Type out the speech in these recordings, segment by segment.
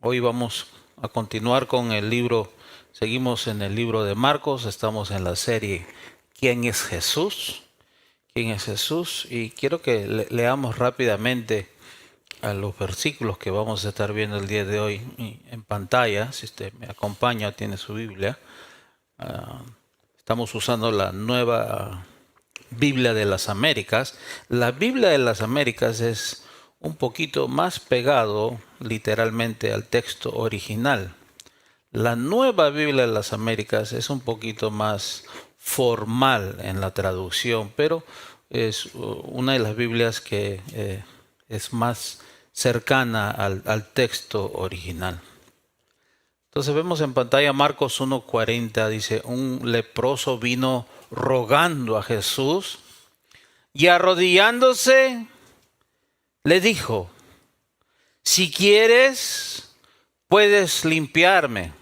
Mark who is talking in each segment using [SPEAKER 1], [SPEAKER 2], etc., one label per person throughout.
[SPEAKER 1] Hoy vamos a continuar con el libro, seguimos en el libro de Marcos, estamos en la serie ¿Quién es Jesús? ¿Quién es Jesús? Y quiero que leamos rápidamente a los versículos que vamos a estar viendo el día de hoy en pantalla. Si usted me acompaña o tiene su Biblia, estamos usando la nueva Biblia de las Américas. La Biblia de las Américas es un poquito más pegado literalmente al texto original. La nueva Biblia de las Américas es un poquito más formal en la traducción, pero es una de las Biblias que es más cercana al texto original. Entonces vemos en pantalla Marcos 1:40, dice, un leproso vino rogando a Jesús y arrodillándose le dijo, si quieres, puedes limpiarme.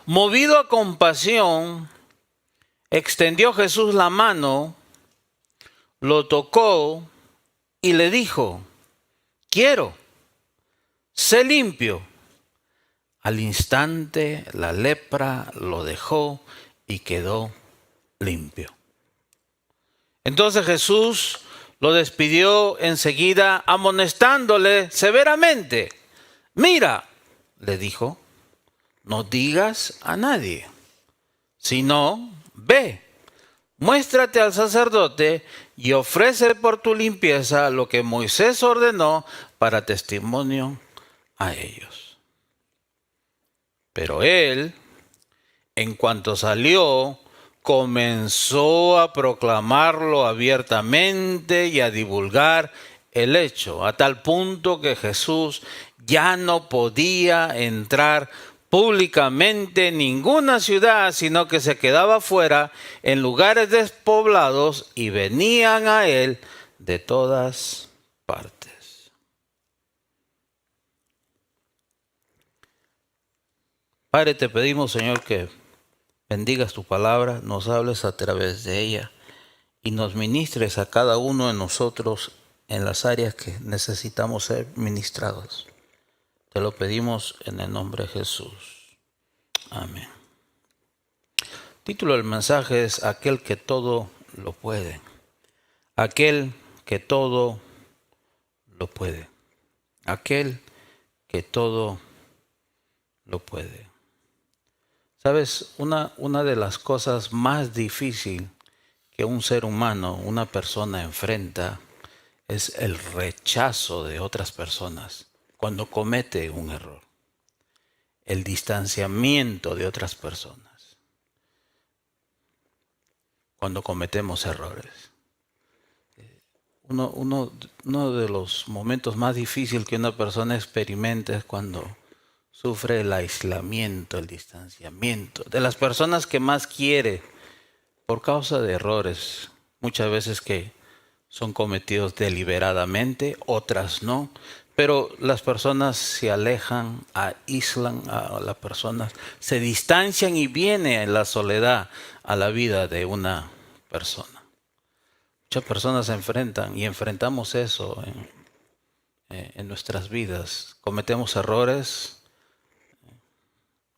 [SPEAKER 1] Movido a compasión, extendió Jesús la mano, lo tocó y le dijo, quiero, sé limpio. Al instante la lepra lo dejó y quedó limpio. Entonces Jesús lo despidió enseguida, amonestándole severamente. Mira, le dijo, no digas a nadie, sino ve, muéstrate al sacerdote y ofrece por tu limpieza lo que Moisés ordenó para testimonio a ellos. Pero él, en cuanto salió, comenzó a proclamarlo abiertamente y a divulgar el hecho, a tal punto que Jesús ya no podía entrar públicamente en ninguna ciudad, sino que se quedaba fuera en lugares despoblados y venían a él de todas partes. Padre, te pedimos, Señor, que bendigas tu palabra, nos hables a través de ella y nos ministres a cada uno de nosotros en las áreas que necesitamos ser ministrados. Te lo pedimos en el nombre de Jesús. Amén. El título del mensaje es Aquel que todo lo puede. Aquel que todo lo puede. Aquel que todo lo puede. ¿Sabes? Una de las cosas más difíciles que un ser humano, una persona enfrenta es el rechazo de otras personas cuando comete un error. El distanciamiento de otras personas cuando cometemos errores. Uno de los momentos más difíciles que una persona experimenta es cuando sufre el aislamiento, el distanciamiento de las personas que más quiere por causa de errores, muchas veces que son cometidos deliberadamente, otras no, pero las personas se alejan, aíslan a las personas, se distancian y viene la soledad a la vida de una persona. Muchas personas se enfrentan y enfrentamos eso en nuestras vidas. Cometemos errores.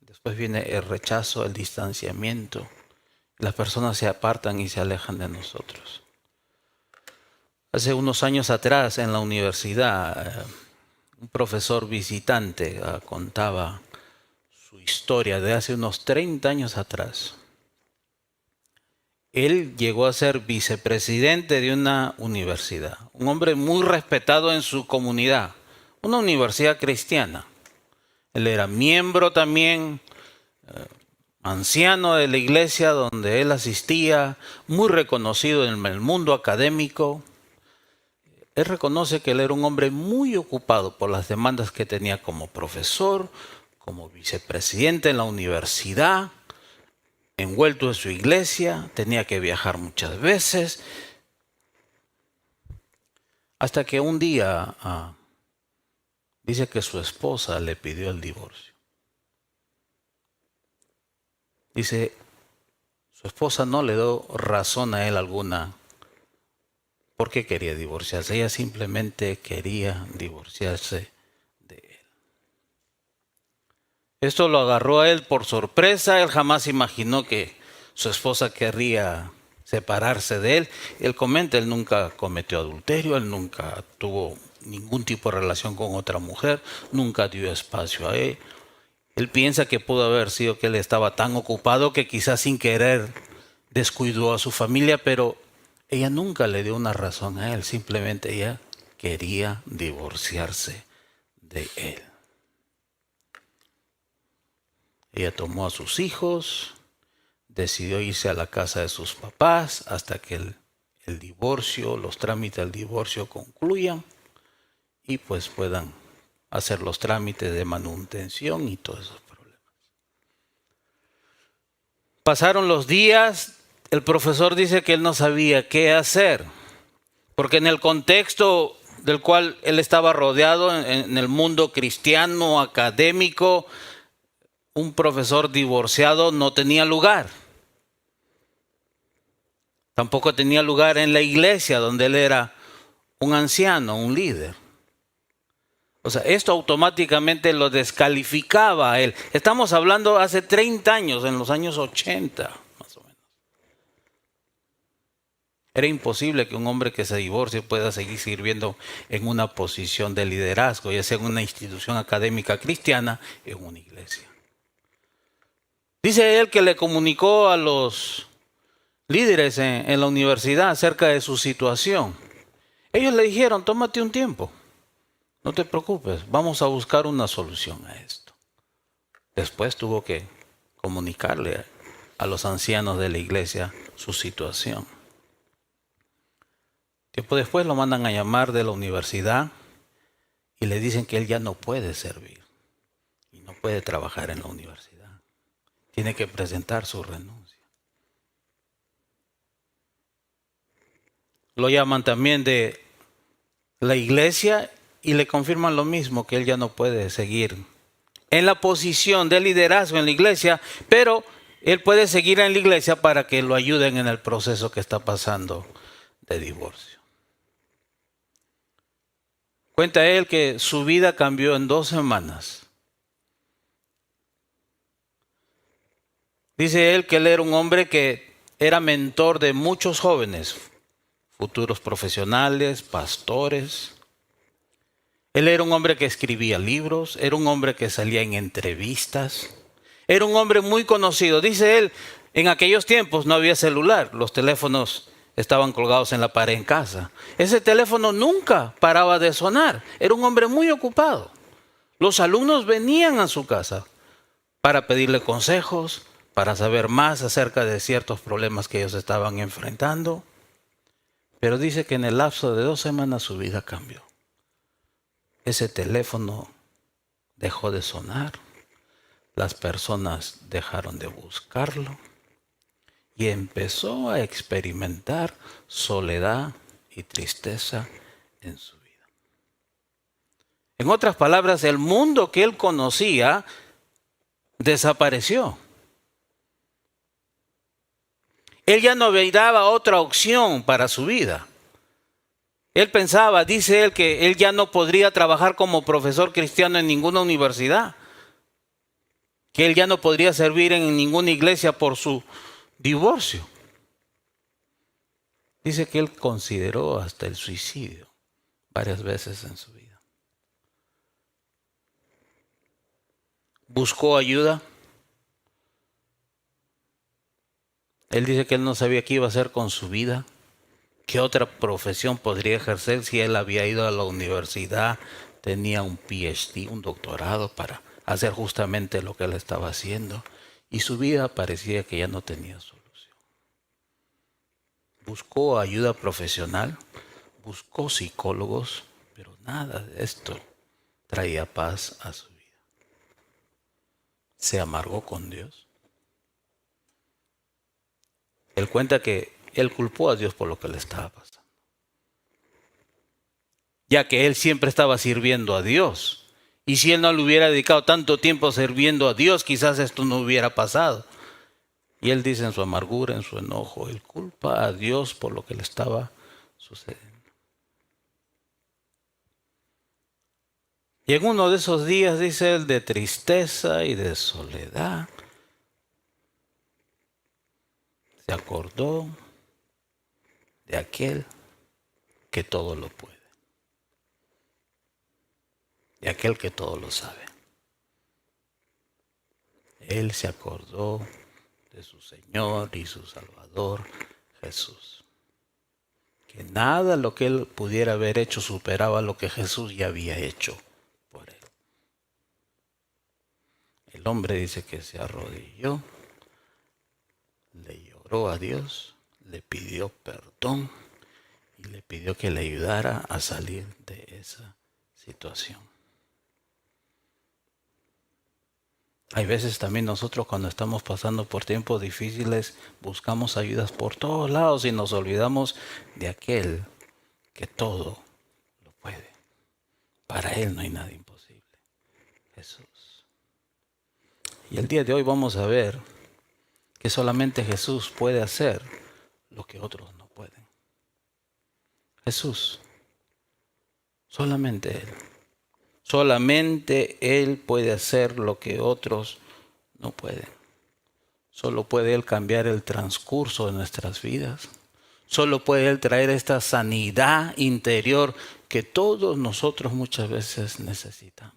[SPEAKER 1] Después viene el rechazo, el distanciamiento. Las personas se apartan y se alejan de nosotros. Hace unos años atrás en la universidad, un profesor visitante contaba su historia de hace unos 30 años atrás. Él llegó a ser vicepresidente de una universidad, un hombre muy respetado en su comunidad, una universidad cristiana. Él era miembro también, anciano de la iglesia donde él asistía, muy reconocido en el mundo académico. Él reconoce que él era un hombre muy ocupado por las demandas que tenía como profesor, como vicepresidente en la universidad, envuelto en su iglesia, tenía que viajar muchas veces, hasta que un día dice que su esposa le pidió el divorcio. Dice, su esposa no le dio razón a él alguna por qué quería divorciarse. Ella simplemente quería divorciarse de él. Esto lo agarró a él por sorpresa. Él jamás imaginó que su esposa querría separarse de él. Él comenta, él nunca cometió adulterio, él nunca tuvo ningún tipo de relación con otra mujer, nunca dio espacio a él. Él piensa que pudo haber sido que él estaba tan ocupado que quizás sin querer descuidó a su familia, pero ella nunca le dio una razón a él, simplemente ella quería divorciarse de él. Ella tomó a sus hijos, decidió irse a la casa de sus papás hasta que el divorcio, los trámites del divorcio concluyan y pues puedan hacer los trámites de manutención y todos esos problemas. Pasaron los días, el profesor dice que él no sabía qué hacer, porque en el contexto del cual él estaba rodeado, en el mundo cristiano, académico, un profesor divorciado no tenía lugar. Tampoco tenía lugar en la iglesia donde él era un anciano, un líder. O sea, esto automáticamente lo descalificaba a él. Estamos hablando hace 30 años, en los años 80, más o menos. Era imposible que un hombre que se divorcie pueda seguir sirviendo en una posición de liderazgo, ya sea en una institución académica cristiana, en una iglesia. Dice él que le comunicó a los líderes en la universidad acerca de su situación. Ellos le dijeron, tómate un tiempo, no te preocupes, vamos a buscar una solución a esto. Después tuvo que comunicarle a los ancianos de la iglesia su situación. Tiempo después lo mandan a llamar de la universidad y le dicen que él ya no puede servir y no puede trabajar en la universidad. Tiene que presentar su renuncia. Lo llaman también de la iglesia y le confirman lo mismo, que él ya no puede seguir en la posición de liderazgo en la iglesia, pero él puede seguir en la iglesia para que lo ayuden en el proceso que está pasando de divorcio. Cuenta él que su vida cambió en 2 semanas. Dice él que él era un hombre que era mentor de muchos jóvenes, futuros profesionales, pastores. Él era un hombre que escribía libros, era un hombre que salía en entrevistas, era un hombre muy conocido. Dice él, en aquellos tiempos no había celular, los teléfonos estaban colgados en la pared en casa. Ese teléfono nunca paraba de sonar, era un hombre muy ocupado. Los alumnos venían a su casa para pedirle consejos, para saber más acerca de ciertos problemas que ellos estaban enfrentando. Pero dice que en el lapso de 2 semanas su vida cambió. Ese teléfono dejó de sonar, las personas dejaron de buscarlo y empezó a experimentar soledad y tristeza en su vida. En otras palabras, el mundo que él conocía desapareció. Él ya no veía otra opción para su vida. Él pensaba, dice él, que él ya no podría trabajar como profesor cristiano en ninguna universidad, que él ya no podría servir en ninguna iglesia por su divorcio. Dice que él consideró hasta el suicidio varias veces en su vida. Buscó ayuda. Él dice que él no sabía qué iba a hacer con su vida, qué otra profesión podría ejercer si él había ido a la universidad, tenía un PhD, un doctorado para hacer justamente lo que él estaba haciendo, y su vida parecía que ya no tenía solución. Buscó ayuda profesional, buscó psicólogos, pero nada de esto traía paz a su vida. Se amargó con Dios. Él cuenta que él culpó a Dios por lo que le estaba pasando, ya que él siempre estaba sirviendo a Dios. Y si él no le hubiera dedicado tanto tiempo sirviendo a Dios, quizás esto no hubiera pasado. Y él dice en su amargura, en su enojo, él culpa a Dios por lo que le estaba sucediendo. Y en uno de esos días, dice él, de tristeza y de soledad, se acordó de aquel que todo lo puede, de aquel que todo lo sabe. Él se acordó de su Señor y su Salvador Jesús. Que nada lo que él pudiera haber hecho superaba lo que Jesús ya había hecho por él. El hombre dice que se arrodilló, le lloró a Dios, le pidió perdón y le pidió que le ayudara a salir de esa situación. Hay veces también nosotros cuando estamos pasando por tiempos difíciles buscamos ayudas por todos lados y nos olvidamos de aquel que todo lo puede. Para Él no hay nada imposible. Jesús. Y el día de hoy vamos a ver que solamente Jesús puede hacer lo que otros no pueden. Jesús. Solamente Él. Solamente Él puede hacer lo que otros no pueden. Solo puede Él cambiar el transcurso de nuestras vidas. Solo puede Él traer esta sanidad interior que todos nosotros muchas veces necesitamos.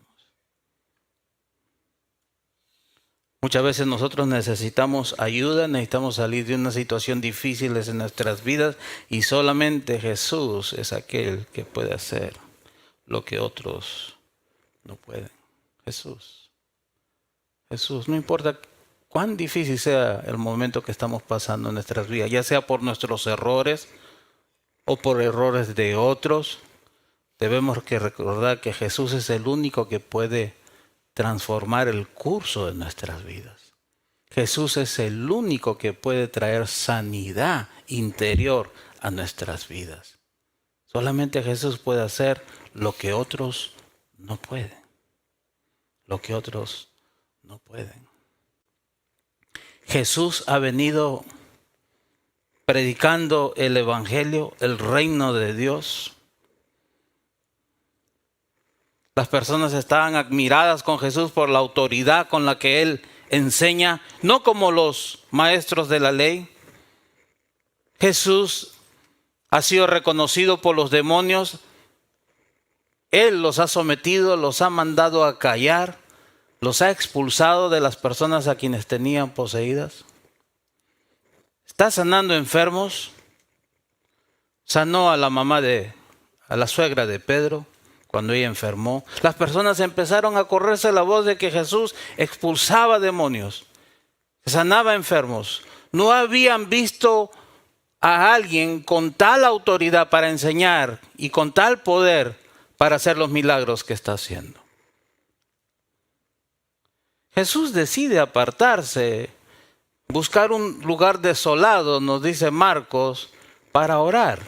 [SPEAKER 1] Muchas veces nosotros necesitamos ayuda, necesitamos salir de una situación difícil en nuestras vidas y solamente Jesús es aquel que puede hacer lo que otros no pueden. Jesús. Jesús, no importa cuán difícil sea el momento que estamos pasando en nuestras vidas, ya sea por nuestros errores o por errores de otros, debemos que recordar que Jesús es el único que puede transformar el curso de nuestras vidas. Jesús es el único que puede traer sanidad interior a nuestras vidas. Solamente Jesús puede hacer lo que otros no pueden. Lo que otros no pueden. Jesús ha venido predicando el Evangelio, el reino de Dios. Las personas estaban admiradas con Jesús por la autoridad con la que Él enseña, no como los maestros de la ley. Jesús ha sido reconocido por los demonios. Él los ha sometido, los ha mandado a callar, los ha expulsado de las personas a quienes tenían poseídas. Está sanando enfermos. Sanó a la a la suegra de Pedro cuando ella enfermó. Las personas empezaron a correrse la voz de que Jesús expulsaba demonios, sanaba enfermos. No habían visto a alguien con tal autoridad para enseñar y con tal poder para hacer los milagros que está haciendo. Jesús decide apartarse, buscar un lugar desolado, nos dice Marcos, para orar.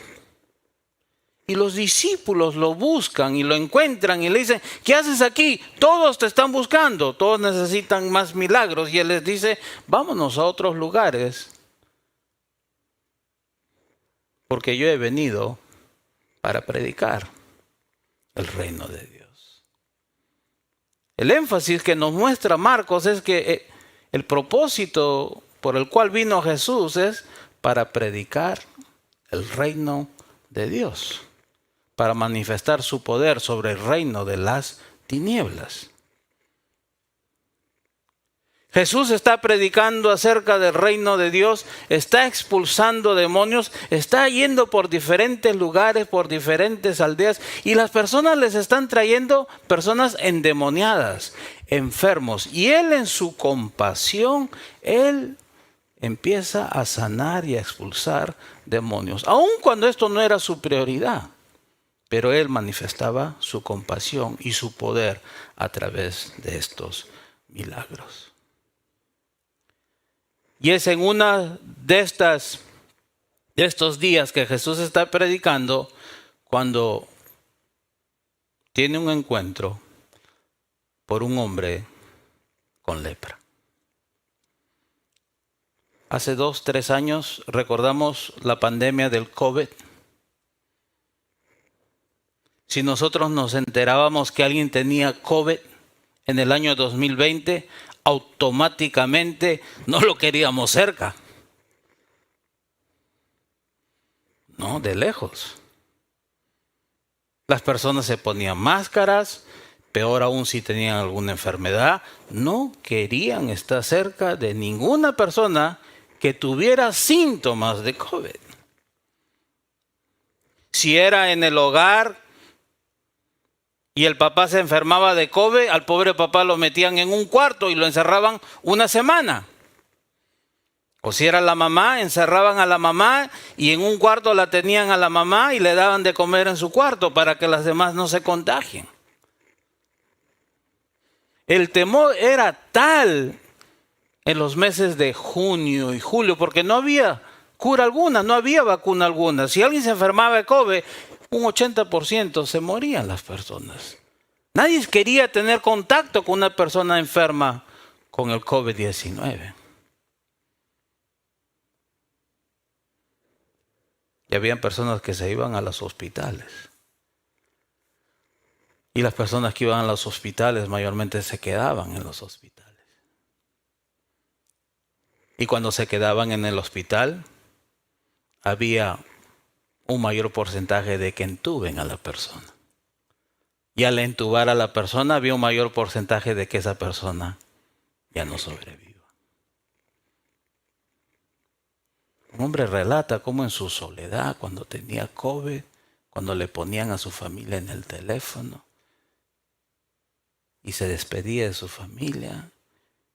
[SPEAKER 1] Y los discípulos lo buscan y lo encuentran y le dicen, ¿qué haces aquí? Todos te están buscando, todos necesitan más milagros. Y Él les dice, vámonos a otros lugares, porque yo he venido para predicar el reino de Dios. El énfasis que nos muestra Marcos es que el propósito por el cual vino Jesús es para predicar el reino de Dios, para manifestar su poder sobre el reino de las tinieblas. Jesús está predicando acerca del reino de Dios, está expulsando demonios, está yendo por diferentes lugares, por diferentes aldeas, y las personas les están trayendo personas endemoniadas, enfermos. Y Él en su compasión, Él empieza a sanar y a expulsar demonios, aun cuando esto no era su prioridad. Pero Él manifestaba su compasión y su poder a través de estos milagros. Y es en una de estos días que Jesús está predicando cuando tiene un encuentro por un hombre con lepra. Hace 2-3 años recordamos la pandemia del COVID. Si nosotros nos enterábamos que alguien tenía COVID en el año 2020, automáticamente no lo queríamos cerca. No, de lejos. Las personas se ponían máscaras, peor aún si tenían alguna enfermedad. No querían estar cerca de ninguna persona que tuviera síntomas de COVID. Si era en el hogar y el papá se enfermaba de COVID, al pobre papá lo metían en un cuarto y lo encerraban una semana. O si era la mamá, encerraban a la mamá y en un cuarto la tenían a la mamá y le daban de comer en su cuarto para que las demás no se contagien. El temor era tal en los meses de junio y julio porque no había cura alguna, no había vacuna alguna. Si alguien se enfermaba de COVID, un 80% se morían las personas. Nadie quería tener contacto con una persona enferma con el COVID-19. Y habían personas que se iban a los hospitales. Y las personas que iban a los hospitales mayormente se quedaban en los hospitales. Y cuando se quedaban en el hospital, había un mayor porcentaje de que entuben a la persona. Y al entubar a la persona, había un mayor porcentaje de que esa persona ya no sobreviva. Un hombre relata cómo en su soledad, cuando tenía COVID, cuando le ponían a su familia en el teléfono, y se despedía de su familia,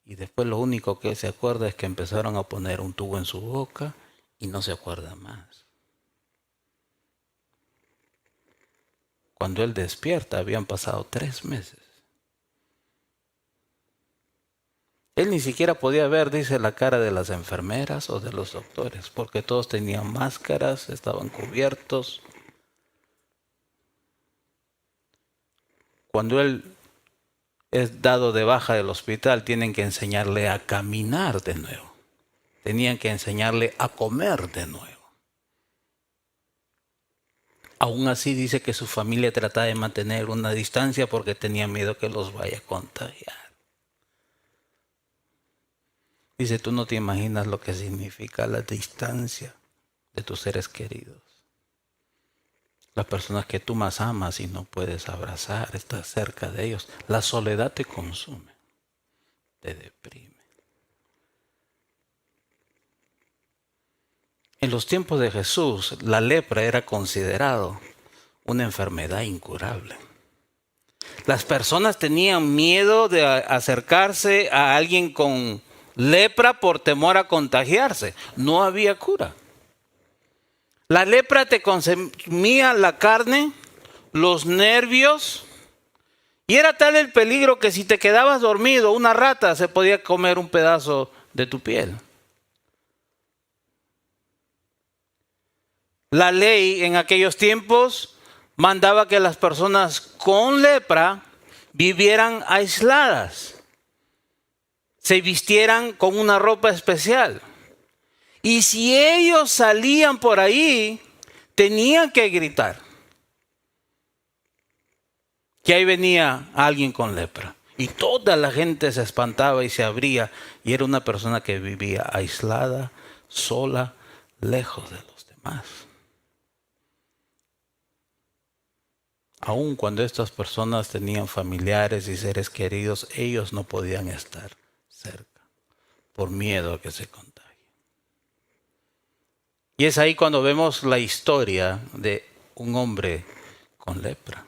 [SPEAKER 1] y después lo único que se acuerda es que empezaron a poner un tubo en su boca y no se acuerda más. Cuando él despierta, habían pasado 3 meses. Él ni siquiera podía ver, dice, la cara de las enfermeras o de los doctores, porque todos tenían máscaras, estaban cubiertos. Cuando él es dado de baja del hospital, tienen que enseñarle a caminar de nuevo. Tenían que enseñarle a comer de nuevo. Aún así dice que su familia trataba de mantener una distancia porque tenía miedo que los vaya a contagiar. Dice, tú no te imaginas lo que significa la distancia de tus seres queridos. Las personas que tú más amas y no puedes abrazar, estás cerca de ellos. La soledad te consume, te deprime. En los tiempos de Jesús, la lepra era considerado una enfermedad incurable. Las personas tenían miedo de acercarse a alguien con lepra por temor a contagiarse. No había cura. La lepra te consumía la carne, los nervios, y era tal el peligro que si te quedabas dormido, una rata se podía comer un pedazo de tu piel. La ley en aquellos tiempos mandaba que las personas con lepra vivieran aisladas, se vistieran con una ropa especial. Y si ellos salían por ahí, tenían que gritar que ahí venía alguien con lepra. Y toda la gente se espantaba y se abría. Y era una persona que vivía aislada, sola, lejos de los demás. Aun cuando estas personas tenían familiares y seres queridos, ellos no podían estar cerca por miedo a que se contagien. Y es ahí cuando vemos la historia de un hombre con lepra.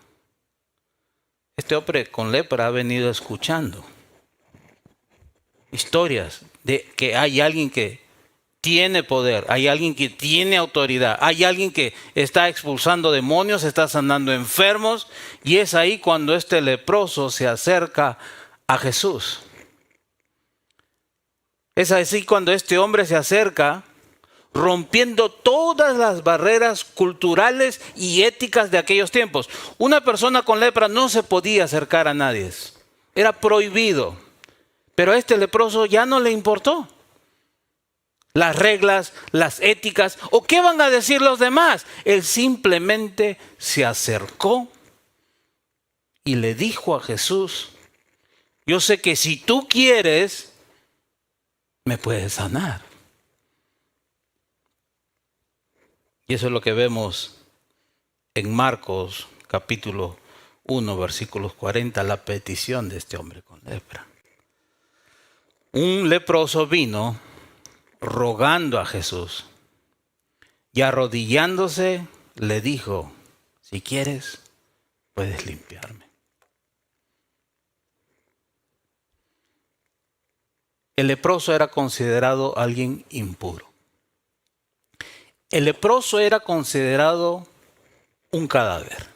[SPEAKER 1] Este hombre con lepra ha venido escuchando historias de que hay alguien que tiene poder, hay alguien que tiene autoridad, hay alguien que está expulsando demonios, está sanando enfermos, y es ahí cuando este leproso se acerca a Jesús. Es así cuando este hombre se acerca, rompiendo todas las barreras culturales y éticas de aquellos tiempos. Una persona con lepra no se podía acercar a nadie, era prohibido, pero a este leproso ya no le importó las reglas, las éticas, o qué van a decir los demás. Él simplemente se acercó y le dijo a Jesús: yo sé que si tú quieres, me puedes sanar. Y eso es lo que vemos en Marcos capítulo 1, versículos 40, la petición de este hombre con lepra. Un leproso vino rogando a Jesús y arrodillándose le dijo: si quieres, puedes limpiarme. El leproso era considerado alguien impuro. El leproso era considerado un cadáver.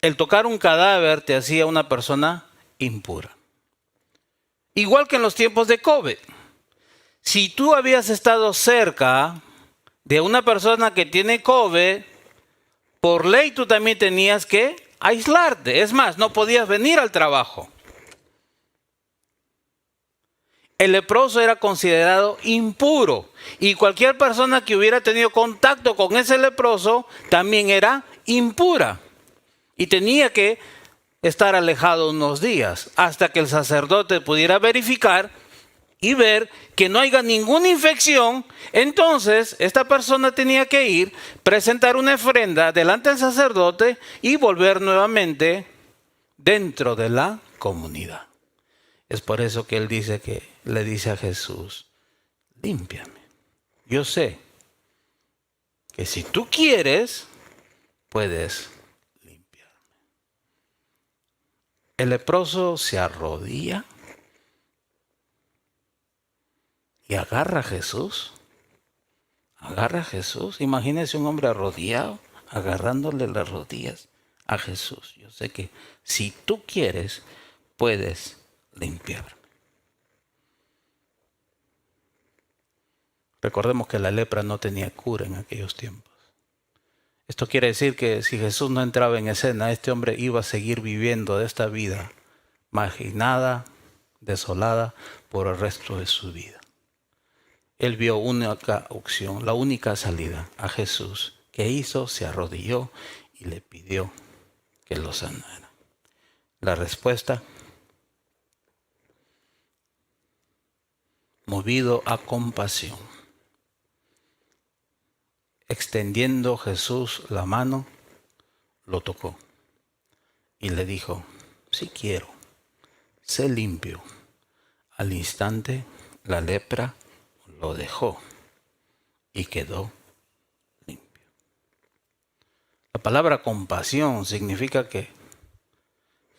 [SPEAKER 1] El tocar un cadáver te hacía una persona impura. Igual que en los tiempos de COVID. Si tú habías estado cerca de una persona que tiene COVID, por ley tú también tenías que aislarte. Es más, no podías venir al trabajo. El leproso era considerado impuro y cualquier persona que hubiera tenido contacto con ese leproso también era impura y tenía que estar alejado unos días hasta que el sacerdote pudiera verificar y ver que no haya ninguna infección. Entonces esta persona tenía que ir, presentar una ofrenda delante del sacerdote y volver nuevamente dentro de la comunidad. Es por eso que él dice que le dice a Jesús: límpiame. Yo sé que si tú quieres, puedes limpiarme. El leproso se arrodilla y agarra a Jesús. Agarra a Jesús. Imagínese un hombre arrodillado, agarrándole las rodillas a Jesús. Yo sé que si tú quieres, puedes limpiarme. Recordemos que la lepra no tenía cura en aquellos tiempos. Esto quiere decir que si Jesús no entraba en escena, este hombre iba a seguir viviendo de esta vida marginada, desolada por el resto de su vida. Él vio una única opción, la única salida a Jesús. ¿Qué hizo? Se arrodilló y le pidió que lo sanara. La respuesta: movido a compasión. Extendiendo Jesús la mano, lo tocó y le dijo: si quiero, sé limpio. Al instante la lepra lo dejó y quedó limpio. La palabra compasión significa que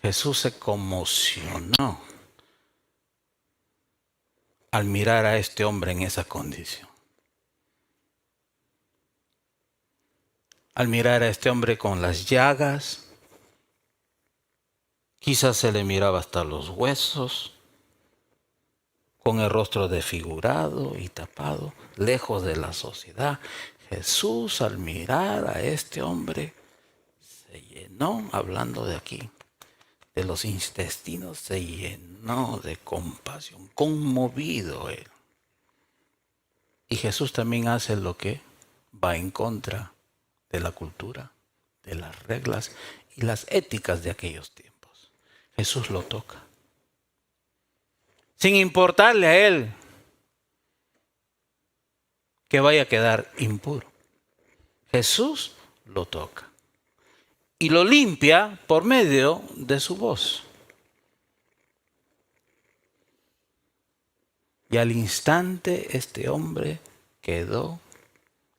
[SPEAKER 1] Jesús se conmocionó al mirar a este hombre en esa condición. Al mirar a este hombre con las llagas, quizás se le miraba hasta los huesos, con el rostro desfigurado y tapado, lejos de la sociedad. Jesús, al mirar a este hombre, se llenó, hablando de aquí, de los intestinos, se llenó de compasión, conmovido él. Y Jesús también hace lo que va en contra de la cultura, de las reglas y las éticas de aquellos tiempos. Jesús lo toca, sin importarle a él que vaya a quedar impuro. Jesús lo toca y lo limpia por medio de su voz. Y al instante este hombre quedó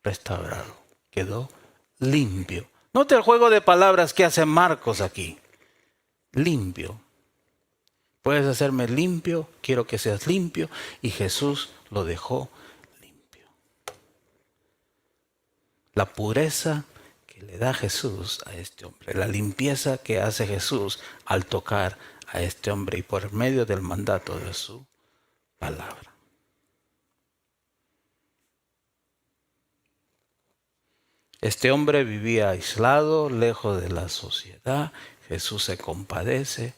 [SPEAKER 1] restaurado, quedó limpio. Note el juego de palabras que hace Marcos aquí. Limpio. Puedes hacerme limpio, quiero que seas limpio. Y Jesús lo dejó limpio. La pureza que le da Jesús a este hombre, la limpieza que hace Jesús al tocar a este hombre y por medio del mandato de su palabra. Este hombre vivía aislado, lejos de la sociedad. Jesús se compadece.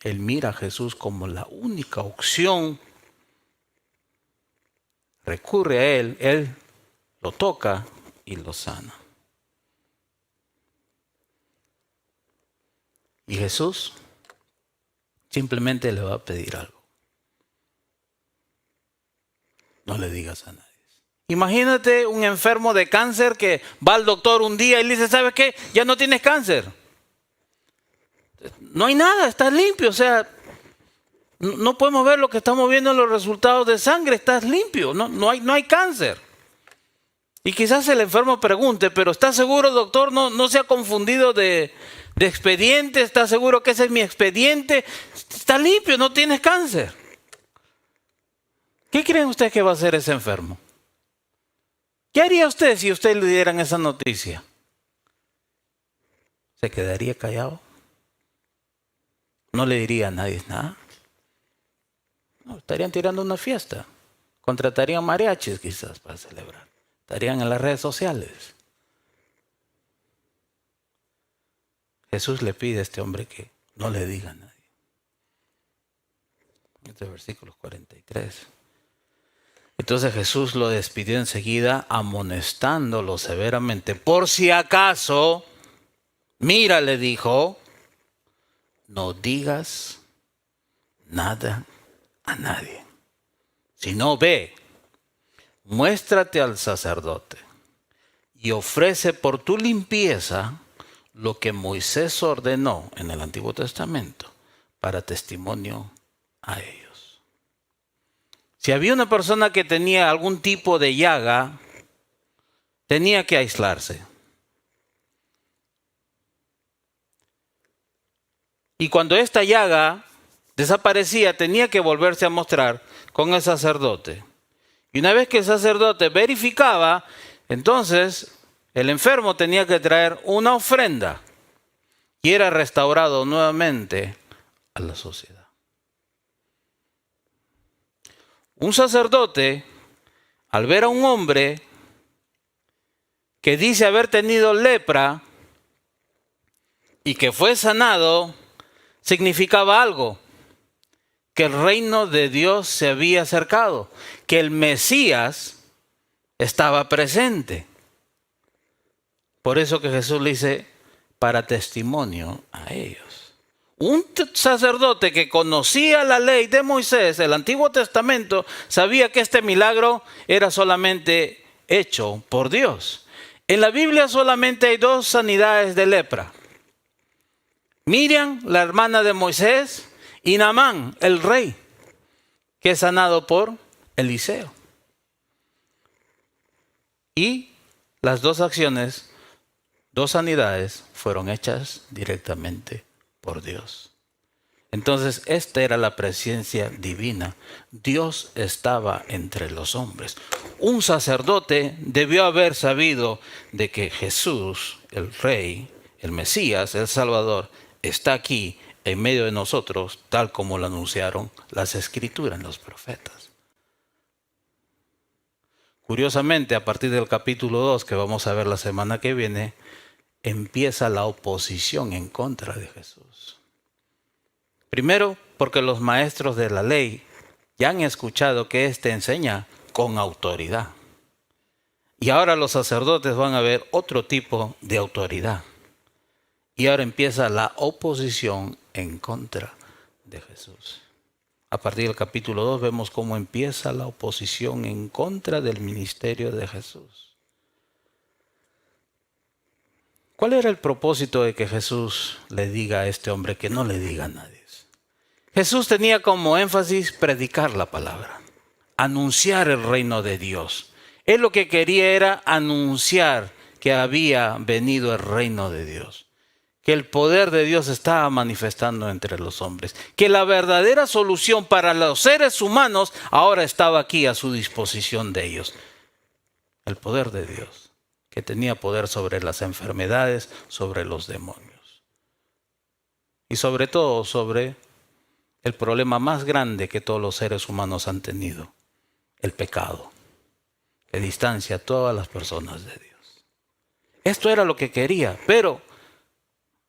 [SPEAKER 1] Él mira a Jesús como la única opción. Recurre a él lo toca y lo sana. Y Jesús simplemente le va a pedir algo. No le digas a nadie. Imagínate un enfermo de cáncer que va al doctor un día y le dice, ¿sabes qué? Ya no tienes cáncer. No hay nada, estás limpio. O sea, no podemos ver lo que estamos viendo en los resultados de sangre. Estás limpio, no hay cáncer. Y quizás el enfermo pregunte, ¿pero estás seguro, doctor? ¿No se ha confundido de expediente? ¿Estás seguro que ese es mi expediente? Está limpio, no tienes cáncer. ¿Qué creen ustedes que va a hacer ese enfermo? ¿Qué haría usted si usted le dieran esa noticia? ¿Se quedaría callado? ¿No le diría a nadie nada? No, estarían tirando una fiesta. Contratarían mariachis quizás para celebrar. Estarían en las redes sociales. Jesús le pide a este hombre que no le diga a nadie. Este es versículo 43. Entonces Jesús lo despidió enseguida, amonestándolo severamente. Por si acaso, mira, le dijo, no digas nada a nadie. Si no, ve, muéstrate al sacerdote y ofrece por tu limpieza lo que Moisés ordenó en el Antiguo Testamento para testimonio a ellos. Si había una persona que tenía algún tipo de llaga, tenía que aislarse. Y cuando esta llaga desaparecía, tenía que volverse a mostrar con el sacerdote. Y una vez que el sacerdote verificaba, entonces el enfermo tenía que traer una ofrenda y era restaurado nuevamente a la sociedad. Un sacerdote, al ver a un hombre que dice haber tenido lepra y que fue sanado, significaba algo, que el reino de Dios se había acercado, que el Mesías estaba presente. Por eso que Jesús le dice, para testimonio a ellos. Un sacerdote que conocía la ley de Moisés, el Antiguo Testamento, sabía que este milagro era solamente hecho por Dios. En la Biblia solamente hay 2 sanidades de lepra. Miriam, la hermana de Moisés, y Naamán, el rey, que es sanado por Eliseo. Y las 2 acciones, 2 sanidades, fueron hechas directamente por Dios. Entonces, esta era la presencia divina. Dios estaba entre los hombres. Un sacerdote debió haber sabido de que Jesús, el Rey, el Mesías, el Salvador, está aquí en medio de nosotros, tal como lo anunciaron las Escrituras, los profetas. Curiosamente, a partir del capítulo 2, que vamos a ver la semana que viene, empieza la oposición en contra de Jesús. Primero, porque los maestros de la ley ya han escuchado que éste enseña con autoridad. Y ahora los sacerdotes van a ver otro tipo de autoridad. Y ahora empieza la oposición en contra de Jesús. A partir del capítulo 2 vemos cómo empieza la oposición en contra del ministerio de Jesús. ¿Cuál era el propósito de que Jesús le diga a este hombre que no le diga a nadie? Jesús tenía como énfasis predicar la palabra, anunciar el reino de Dios. Él lo que quería era anunciar que había venido el reino de Dios, que el poder de Dios estaba manifestando entre los hombres, que la verdadera solución para los seres humanos ahora estaba aquí a su disposición de ellos. El poder de Dios, que tenía poder sobre las enfermedades, sobre los demonios y sobre todo sobre el problema más grande que todos los seres humanos han tenido, el pecado, que distancia a todas las personas de Dios. Esto era lo que quería, pero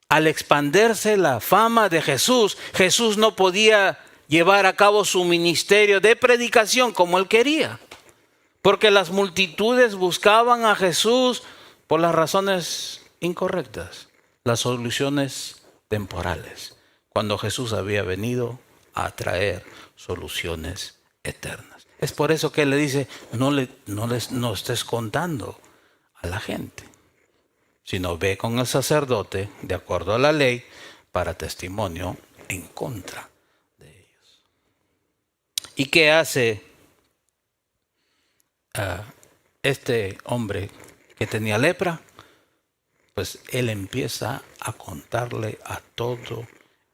[SPEAKER 1] al expandirse la fama de Jesús, Jesús no podía llevar a cabo su ministerio de predicación como él quería, porque las multitudes buscaban a Jesús por las razones incorrectas, las soluciones temporales, cuando Jesús había venido a traer soluciones eternas. Es por eso que él le dice, no estés contando a la gente, sino ve con el sacerdote, de acuerdo a la ley, para testimonio en contra de ellos. ¿Y qué hace este hombre que tenía lepra? Pues él empieza a contarle a todo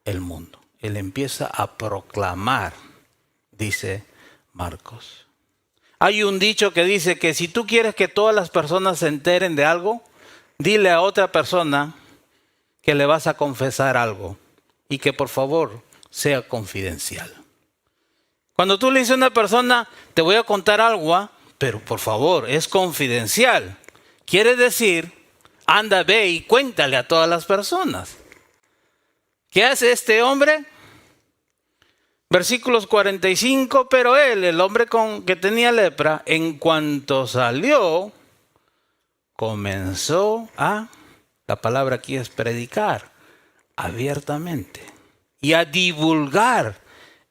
[SPEAKER 1] el mundo. Él empieza a proclamar, dice Marcos. Hay un dicho que dice que si tú quieres que todas las personas se enteren de algo, dile a otra persona que le vas a confesar algo y que por favor sea confidencial. Cuando tú le dices a una persona, te voy a contar algo, pero por favor, es confidencial. Quiere decir, anda, ve y cuéntale a todas las personas. ¿Qué hace este hombre? Versículos 45, pero él, el hombre que tenía lepra, en cuanto salió, comenzó la palabra aquí es predicar abiertamente y a divulgar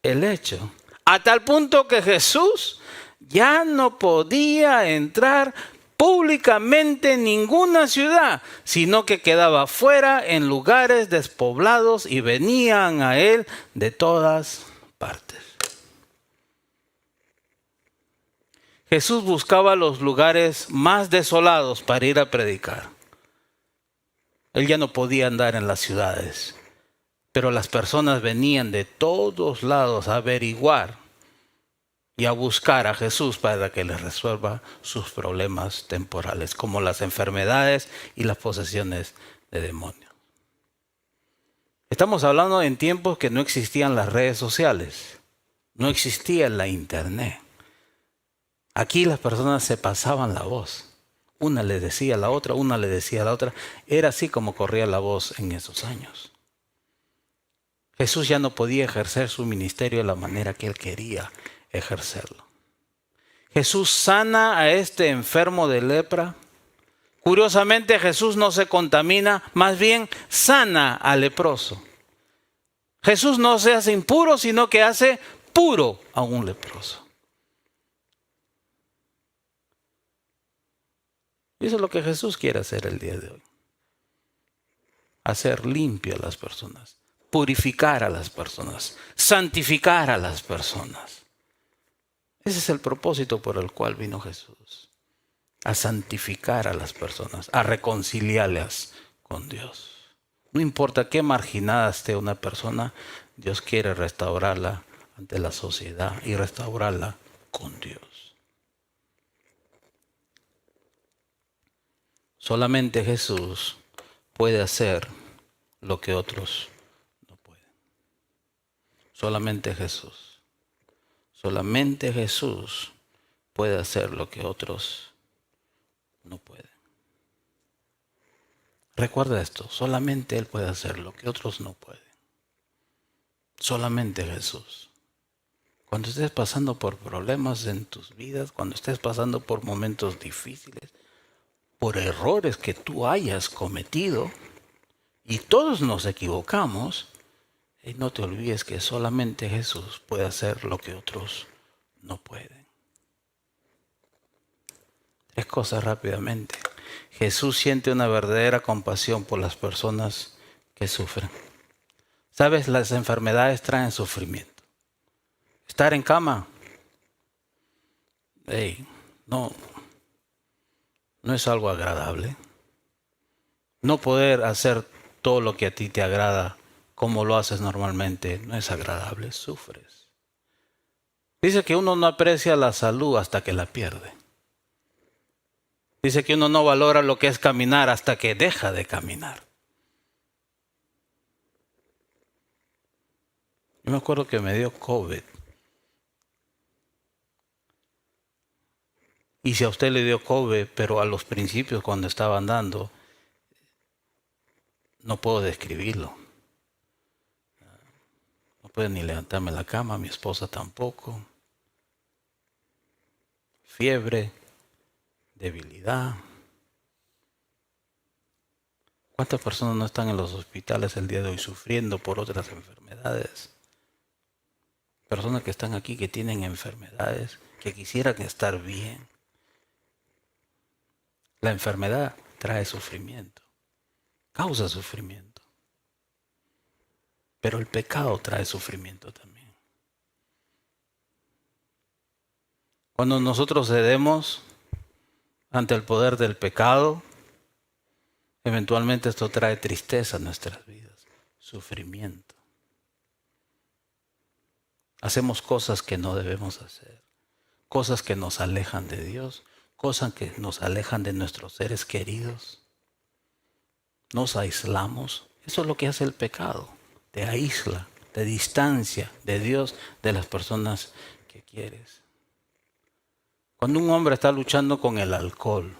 [SPEAKER 1] el hecho, a tal punto que Jesús ya no podía entrar públicamente en ninguna ciudad, sino que quedaba fuera en lugares despoblados y venían a él de todas partes. Jesús buscaba los lugares más desolados para ir a predicar. Él ya no podía andar en las ciudades, pero las personas venían de todos lados a averiguar y a buscar a Jesús para que les resuelva sus problemas temporales, como las enfermedades y las posesiones de demonios. Estamos hablando en tiempos que no existían las redes sociales, no existía la internet. Aquí las personas se pasaban la voz. Una le decía a la otra, una le decía a la otra. Era así como corría la voz en esos años. Jesús ya no podía ejercer su ministerio de la manera que él quería ejercerlo. Jesús sana a este enfermo de lepra. Curiosamente, Jesús no se contamina, más bien sana al leproso. Jesús no se hace impuro, sino que hace puro a un leproso. Y eso es lo que Jesús quiere hacer el día de hoy. Hacer limpio a las personas, purificar a las personas, santificar a las personas. Ese es el propósito por el cual vino Jesús. A santificar a las personas, a reconciliarlas con Dios. No importa qué marginada esté una persona, Dios quiere restaurarla ante la sociedad y restaurarla con Dios. Solamente Jesús puede hacer lo que otros no pueden. Solamente Jesús. Solamente Jesús puede hacer lo que otros no pueden. Recuerda esto, solamente Él puede hacer lo que otros no pueden. Solamente Jesús. Cuando estés pasando por problemas en tus vidas, cuando estés pasando por momentos difíciles, por errores que tú hayas cometido, y todos nos equivocamos, y no te olvides que solamente Jesús puede hacer lo que otros no pueden. 3 cosas rápidamente. Jesús siente una verdadera compasión por las personas que sufren. Sabes, las enfermedades traen sufrimiento. Estar en cama, no es algo agradable. No poder hacer todo lo que a ti te agrada como lo haces normalmente no es agradable, sufres. Dice que uno no aprecia la salud hasta que la pierde. Dice que uno no valora lo que es caminar hasta que deja de caminar. Yo me acuerdo que me dio COVID. Y si a usted le dio COVID, pero a los principios cuando estaba andando, no puedo describirlo. No puedo ni levantarme de la cama, mi esposa tampoco. Fiebre, debilidad. ¿Cuántas personas no están en los hospitales el día de hoy sufriendo por otras enfermedades? Personas que están aquí que tienen enfermedades, que quisieran estar bien. La enfermedad trae sufrimiento, causa sufrimiento. Pero el pecado trae sufrimiento también. Cuando nosotros cedemos ante el poder del pecado, eventualmente esto trae tristeza a nuestras vidas, sufrimiento. Hacemos cosas que no debemos hacer, cosas que nos alejan de Dios, cosas que nos alejan de nuestros seres queridos. Nos aislamos. Eso es lo que hace el pecado. Te aísla, te distancia de Dios, de las personas que quieres. Cuando un hombre está luchando con el alcohol,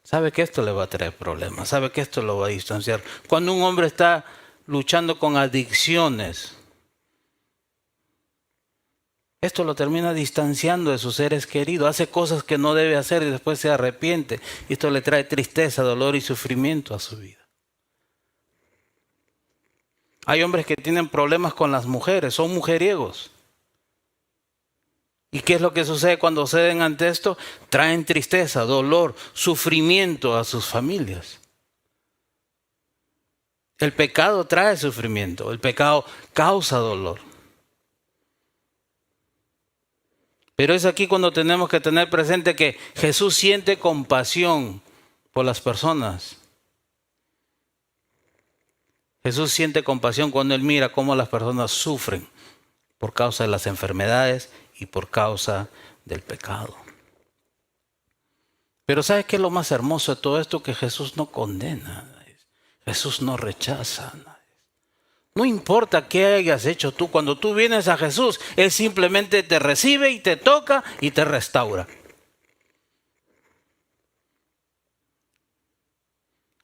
[SPEAKER 1] sabe que esto le va a traer problemas, sabe que esto lo va a distanciar. Cuando un hombre está luchando con adicciones, esto lo termina distanciando de sus seres queridos, hace cosas que no debe hacer y después se arrepiente. Y esto le trae tristeza, dolor y sufrimiento a su vida. Hay hombres que tienen problemas con las mujeres, son mujeriegos. ¿Y qué es lo que sucede cuando ceden ante esto? Traen tristeza, dolor, sufrimiento a sus familias. El pecado trae sufrimiento, el pecado causa dolor. Pero es aquí cuando tenemos que tener presente que Jesús siente compasión por las personas. Jesús siente compasión cuando Él mira cómo las personas sufren por causa de las enfermedades y por causa del pecado. Pero ¿sabes qué es lo más hermoso de todo esto? Que Jesús no condena a nadie. Jesús no rechaza a nadie. No importa qué hayas hecho tú, cuando tú vienes a Jesús, Él simplemente te recibe y te toca y te restaura.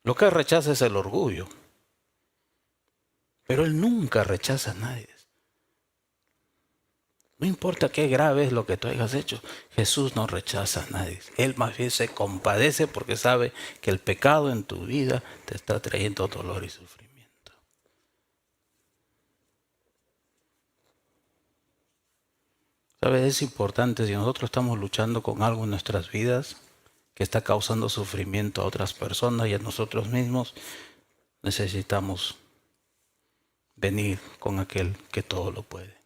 [SPEAKER 1] Lo que rechaza es el orgullo. Pero Él nunca rechaza a nadie. No importa qué grave es lo que tú hayas hecho, Jesús no rechaza a nadie. Él más bien se compadece porque sabe que el pecado en tu vida te está trayendo dolor y sufrimiento. ¿Sabes? Es importante si nosotros estamos luchando con algo en nuestras vidas que está causando sufrimiento a otras personas y a nosotros mismos, necesitamos venir con aquel que todo lo puede.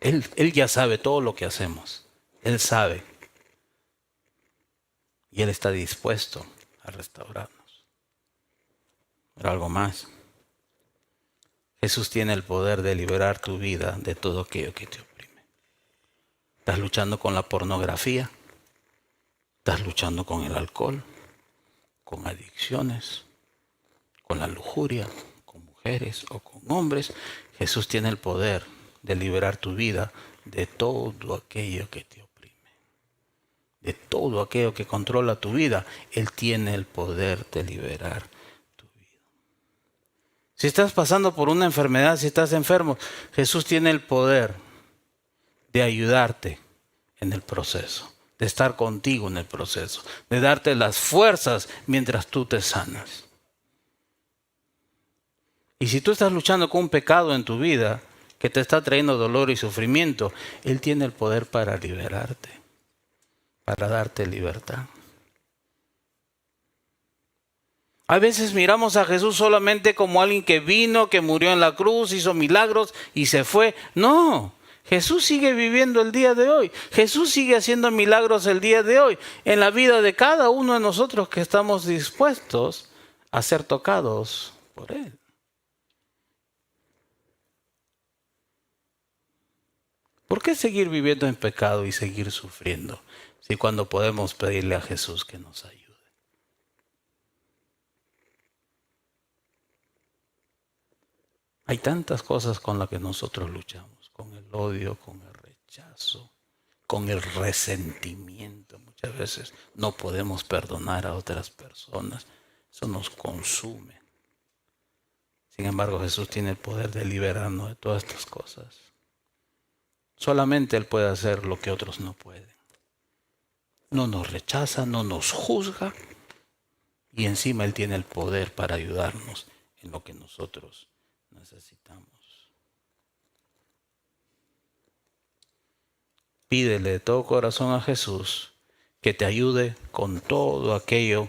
[SPEAKER 1] Él ya sabe todo lo que hacemos. Él sabe. Y Él está dispuesto a restaurarnos. Pero algo más. Jesús tiene el poder de liberar tu vida de todo aquello que te oprime. Estás luchando con la pornografía. Estás luchando con el alcohol. Con adicciones. Con la lujuria. Con mujeres o con hombres. Jesús tiene el poder de liberar tu vida de todo aquello que te oprime, de todo aquello que controla tu vida. Él tiene el poder de liberar tu vida. Si estás pasando por una enfermedad, si estás enfermo, Jesús tiene el poder de ayudarte en el proceso, de estar contigo en el proceso, de darte las fuerzas mientras tú te sanas. Y si tú estás luchando con un pecado en tu vida que te está trayendo dolor y sufrimiento, Él tiene el poder para liberarte, para darte libertad. A veces miramos a Jesús solamente como alguien que vino, que murió en la cruz, hizo milagros y se fue. No, Jesús sigue viviendo el día de hoy. Jesús sigue haciendo milagros el día de hoy en la vida de cada uno de nosotros que estamos dispuestos a ser tocados por Él. ¿Por qué seguir viviendo en pecado y seguir sufriendo si cuando podemos pedirle a Jesús que nos ayude? Hay tantas cosas con las que nosotros luchamos, con el odio, con el rechazo, con el resentimiento. Muchas veces no podemos perdonar a otras personas, eso nos consume. Sin embargo, Jesús tiene el poder de liberarnos de todas estas cosas. Solamente Él puede hacer lo que otros no pueden. no nos rechaza, no nos juzga y encima Él tiene el poder para ayudarnos en lo que nosotros necesitamos. Pídele de todo corazón a Jesús que te ayude con todo aquello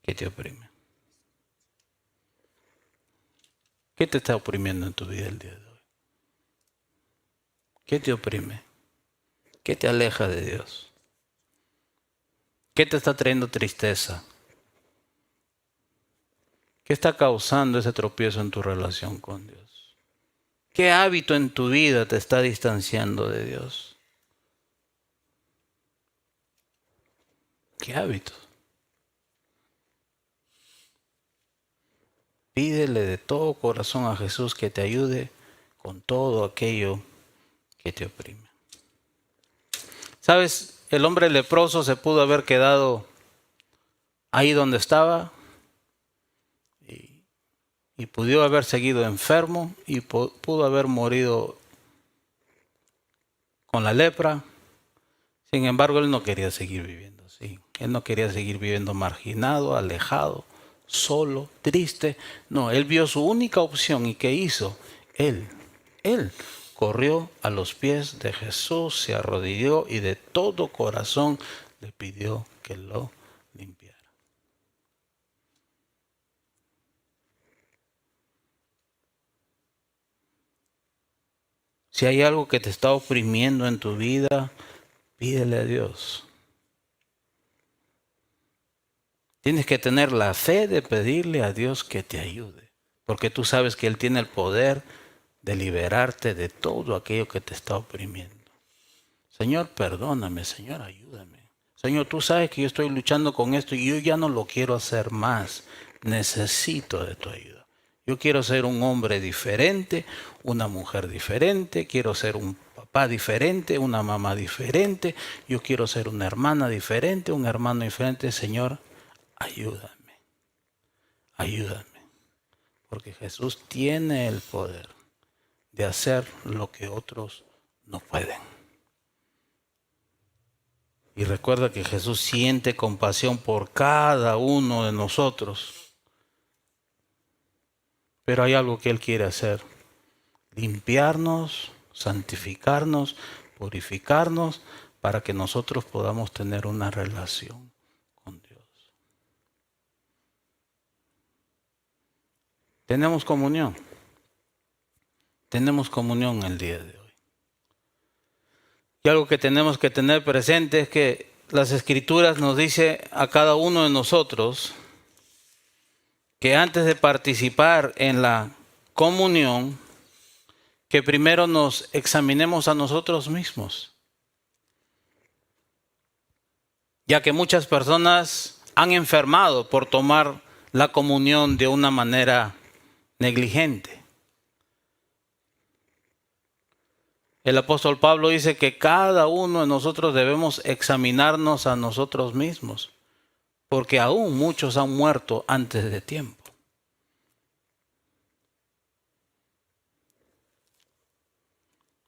[SPEAKER 1] que te oprime. ¿Qué te está oprimiendo en tu vida el día de hoy? ¿Qué te oprime? ¿Qué te aleja de Dios? ¿Qué te está trayendo tristeza? ¿Qué está causando ese tropiezo en tu relación con Dios? ¿Qué hábito en tu vida te está distanciando de Dios? ¿Qué hábitos? Pídele de todo corazón a Jesús que te ayude con todo aquello que te oprime. ¿Sabes? El hombre leproso se pudo haber quedado ahí donde estaba y pudo haber seguido enfermo y pudo haber morido con la lepra. Sin embargo, él no quería seguir viviendo así. Él no quería seguir viviendo marginado, alejado, solo, triste. No, él vio su única opción y ¿qué hizo? Él corrió a los pies de Jesús, se arrodilló y de todo corazón le pidió que lo limpiara. Si hay algo que te está oprimiendo en tu vida, pídele a Dios. Tienes que tener la fe de pedirle a Dios que te ayude, porque tú sabes que Él tiene el poder de liberarte de todo aquello que te está oprimiendo. Señor, perdóname, Señor, ayúdame. Señor, tú sabes que yo estoy luchando con esto y yo ya no lo quiero hacer más. Necesito de tu ayuda. Yo quiero ser un hombre diferente, una mujer diferente, quiero ser un papá diferente, una mamá diferente, yo quiero ser una hermana diferente, un hermano diferente. Señor, ayúdame, ayúdame, porque Jesús tiene el poder de hacer lo que otros no pueden. Y recuerda que Jesús siente compasión por cada uno de nosotros. Pero hay algo que Él quiere hacer: limpiarnos, santificarnos, purificarnos, para que nosotros podamos tener una relación con Dios. Tenemos comunión. Tenemos comunión el día de hoy. Y algo que tenemos que tener presente es que las Escrituras nos dice a cada uno de nosotros que antes de participar en la comunión, que primero nos examinemos a nosotros mismos. Ya que muchas personas han enfermado por tomar la comunión de una manera negligente. El apóstol Pablo dice que cada uno de nosotros debemos examinarnos a nosotros mismos, porque aún muchos han muerto antes de tiempo.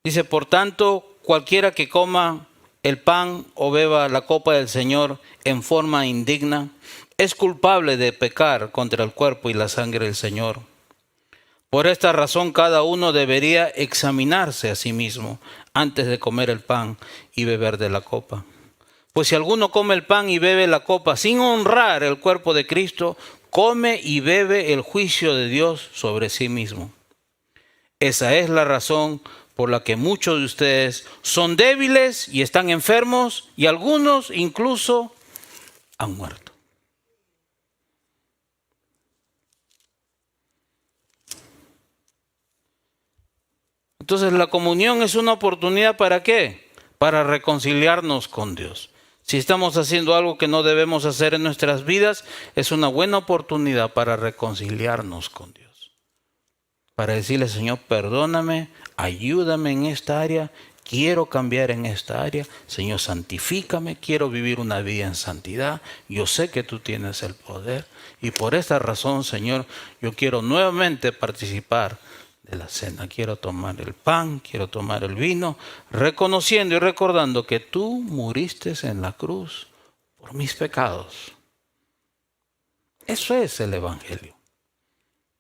[SPEAKER 1] Dice, por tanto, cualquiera que coma el pan o beba la copa del Señor en forma indigna, es culpable de pecar contra el cuerpo y la sangre del Señor. Por esta razón, cada uno debería examinarse a sí mismo antes de comer el pan y beber de la copa. Pues si alguno come el pan y bebe la copa sin honrar el cuerpo de Cristo, come y bebe el juicio de Dios sobre sí mismo. Esa es la razón por la que muchos de ustedes son débiles y están enfermos, y algunos incluso han muerto. Entonces la comunión es una oportunidad ¿para qué? Para reconciliarnos con Dios. Si estamos haciendo algo que no debemos hacer en nuestras vidas, es una buena oportunidad para reconciliarnos con Dios. Para decirle, Señor, perdóname, ayúdame en esta área, quiero cambiar en esta área. Señor, santifícame, quiero vivir una vida en santidad. Yo sé que tú tienes el poder y por esta razón, Señor, yo quiero nuevamente participar de la cena. Quiero tomar el pan, quiero tomar el vino, reconociendo y recordando que tú muriste en la cruz por mis pecados. Eso es el Evangelio.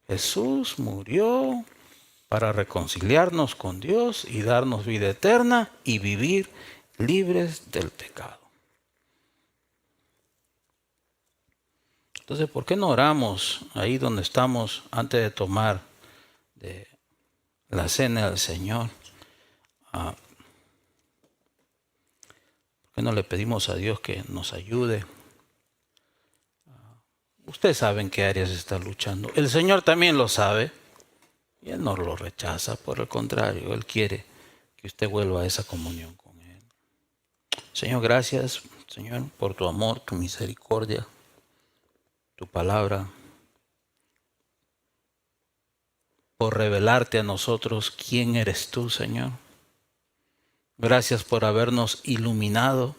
[SPEAKER 1] Jesús murió para reconciliarnos con Dios y darnos vida eterna y vivir libres del pecado. Entonces, ¿por qué no oramos ahí donde estamos antes de tomar de la cena del Señor? ¿Por qué no le pedimos a Dios que nos ayude? Ustedes saben qué áreas está luchando. El Señor también lo sabe y Él no lo rechaza. Por el contrario, Él quiere que usted vuelva a esa comunión con Él. Señor, gracias, Señor, por tu amor, tu misericordia, tu palabra, por revelarte a nosotros quién eres tú, Señor. Gracias por habernos iluminado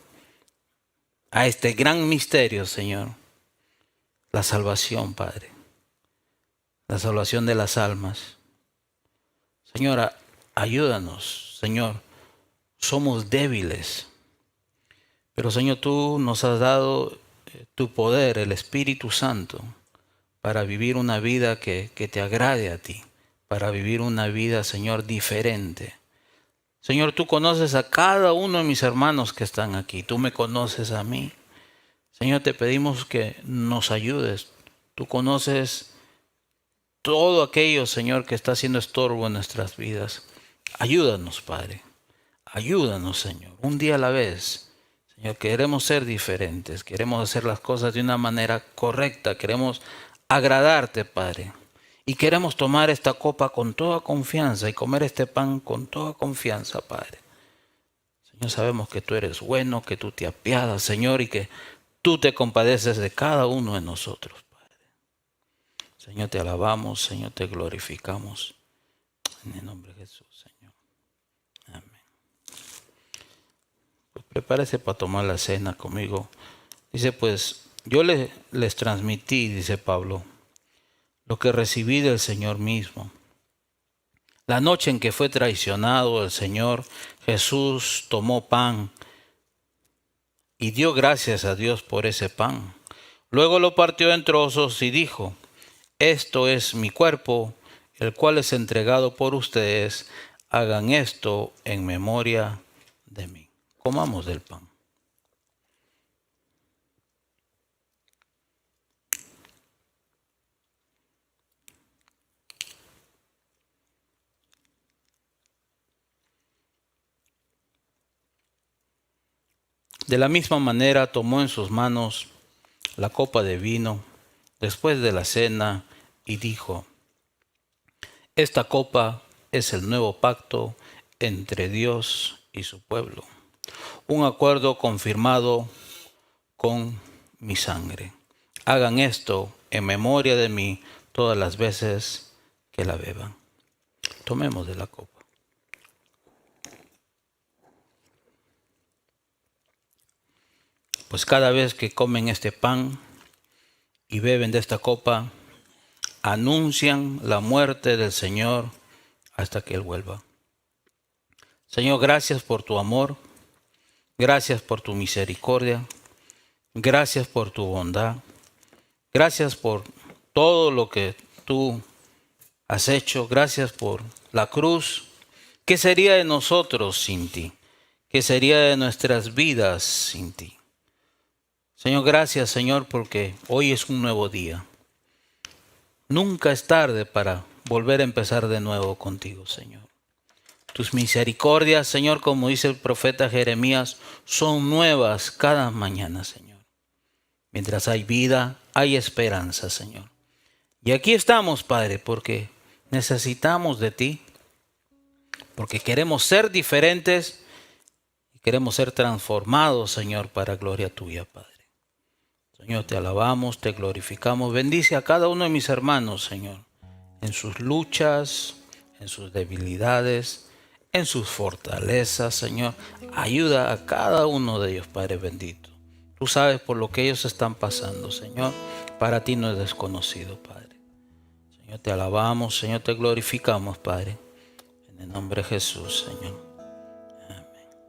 [SPEAKER 1] a este gran misterio, Señor. La salvación, Padre. La salvación de las almas. Señora, ayúdanos, Señor. Somos débiles. Pero, Señor, tú nos has dado tu poder, el Espíritu Santo, para vivir una vida que te agrade a ti. Para vivir una vida, Señor, diferente. Señor, tú conoces a cada uno de mis hermanos que están aquí. Tú me conoces a mí. Señor, te pedimos que nos ayudes. Tú conoces todo aquello, Señor, que está haciendo estorbo en nuestras vidas. Ayúdanos, Padre. Ayúdanos, Señor. Un día a la vez. Señor, queremos ser diferentes. Queremos hacer las cosas de una manera correcta. Queremos agradarte, Padre. Y queremos tomar esta copa con toda confianza y comer este pan con toda confianza, Padre. Señor, sabemos que tú eres bueno, que tú te apiadas, Señor, y que tú te compadeces de cada uno de nosotros, Padre. Señor, te alabamos, Señor, te glorificamos. En el nombre de Jesús, Señor. Amén. Pues prepárese para tomar la cena conmigo. Dice, pues, yo les transmití, dice Pablo, lo que recibí del Señor mismo. La noche en que fue traicionado el Señor, Jesús tomó pan y dio gracias a Dios por ese pan. Luego lo partió en trozos y dijo, esto es mi cuerpo, el cual es entregado por ustedes. Hagan esto en memoria de mí. Comamos del pan. De la misma manera tomó en sus manos la copa de vino después de la cena y dijo, esta copa es el nuevo pacto entre Dios y su pueblo, un acuerdo confirmado con mi sangre. Hagan esto en memoria de mí todas las veces que la beban. Tomemos de la copa. Pues cada vez que comen este pan y beben de esta copa, anuncian la muerte del Señor hasta que Él vuelva. Señor, gracias por tu amor, gracias por tu misericordia, gracias por tu bondad, gracias por todo lo que tú has hecho, gracias por la cruz. ¿Qué sería de nosotros sin ti? ¿Qué sería de nuestras vidas sin ti? Señor, gracias, Señor, porque hoy es un nuevo día. Nunca es tarde para volver a empezar de nuevo contigo, Señor. Tus misericordias, Señor, como dice el profeta Jeremías, son nuevas cada mañana, Señor. Mientras hay vida, hay esperanza, Señor. Y aquí estamos, Padre, porque necesitamos de ti, porque queremos ser diferentes y queremos ser transformados, Señor, para gloria tuya, Padre. Señor, te alabamos, te glorificamos. Bendice a cada uno de mis hermanos, Señor, en sus luchas, en sus debilidades, en sus fortalezas, Señor. Ayuda a cada uno de ellos, Padre bendito. Tú sabes por lo que ellos están pasando, Señor. Para ti no es desconocido, Padre. Señor, te alabamos, Señor, te glorificamos, Padre. En el nombre de Jesús, Señor.